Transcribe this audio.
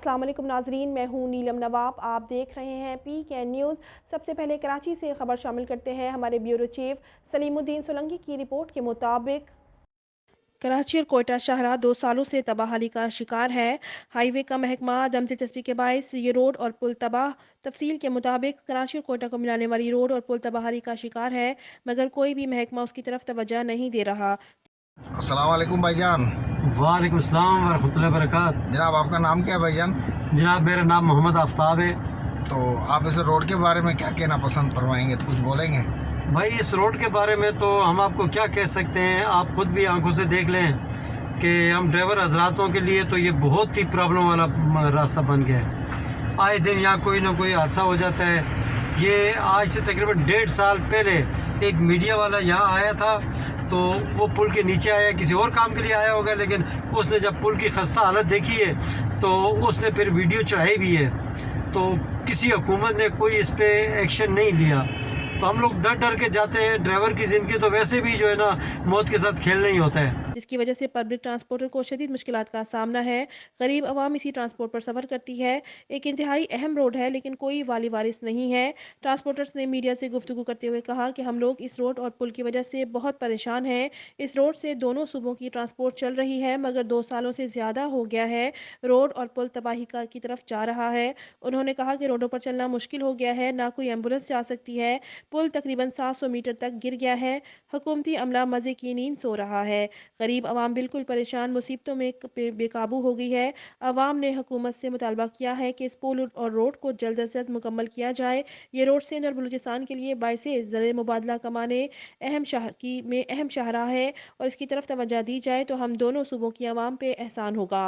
अस्सलाम वालेकुम नाजरीन, मैं हूँ नीलम नवाब। आप देख रहे हैं PKN न्यूज़। सबसे पहले कराची से खबर शामिल करते हैं। हमारे ब्यूरो चीफ सलीमुद्दीन सोलंकी की रिपोर्ट के मुताबिक कराची और कोयटा शाहरा 2 सालों से तबाही का शिकार है। हाईवे का महकमा अदम दिलचस्पी के बायस ये रोड और पुल तबाह। तफसील के मुताबिक कराची और कोयटा को मिलाने वाली रोड और पुल तबाही का शिकार है, मगर कोई भी महकमा उसकी तरफ तवज्जो नहीं दे रहा। अस्सलाम वालेकुम भाईजान। वालेकुम अस्सलाम वरहमतुल्लाहि वबरकात। जनाब आपका नाम क्या है भाईजान? जनाब मेरा नाम मोहम्मद आफ्ताब है। तो आप इस रोड के बारे में क्या कहना पसंद फरमाएंगे, तो कुछ बोलेंगे? भाई इस रोड के बारे में तो हम आपको क्या कह सकते हैं, आप खुद भी आंखों से देख लें कि हम ड्राइवर हजरातों के लिए तो ये बहुत ही प्रॉब्लम वाला रास्ता बन गया है। आए दिन यहाँ कोई ना कोई हादसा हो जाता है। ये आज से तकरीबन 1.5 साल पहले एक मीडिया वाला यहाँ आया था, तो वो पुल के नीचे आया, किसी और काम के लिए आया होगा, लेकिन उसने जब पुल की खस्ता हालत देखी है तो उसने फिर वीडियो चढ़ाई भी है। तो किसी हुकूमत ने कोई इस पर एक्शन नहीं लिया। तो हम लोग डर डर के जाते हैं। ड्राइवर की ज़िंदगी तो वैसे भी जो है ना मौत के साथ खेलना ही होता है, जिसकी वजह से पब्लिक ट्रांसपोर्टर को शदीद मुश्किलात का सामना है। गरीब आवाम इसी ट्रांसपोर्ट पर सफ़र करती है। एक इंतहाई अहम रोड है, लेकिन कोई वाली वारिस नहीं है। ट्रांसपोर्टर्स ने मीडिया से गुफ्तगू करते हुए कहा कि हम लोग इस रोड और पुल की वजह से बहुत परेशान हैं। इस रोड से दोनों सूबों की ट्रांसपोर्ट चल रही है, मगर 2 सालों से ज़्यादा हो गया है रोड और पुल तबाही की तरफ जा रहा है। उन्होंने कहा कि रोडों पर चलना मुश्किल हो गया है, ना कोई एम्बुलेंस जा सकती है। पुल तकरीबन 700 मीटर तक गिर गया है। हुकूमती अमला मज़े की नींद सो रहा है। गरीब आवाम बिल्कुल परेशान, मुसीबतों में बेकाबू हो गई है। आवाम ने हुकूमत से मुतालबा किया है कि इस पुल और रोड को जल्द से जल्द मुकम्मल किया जाए। ये रोड सिंध और बलूचिस्तान के लिए बाइसे ज़र मुबादला कमाने में अहम शाहराह है, और इसकी तरफ तवज्जो दी जाए तो हम दोनों सूबों की आवाम पे एहसान होगा।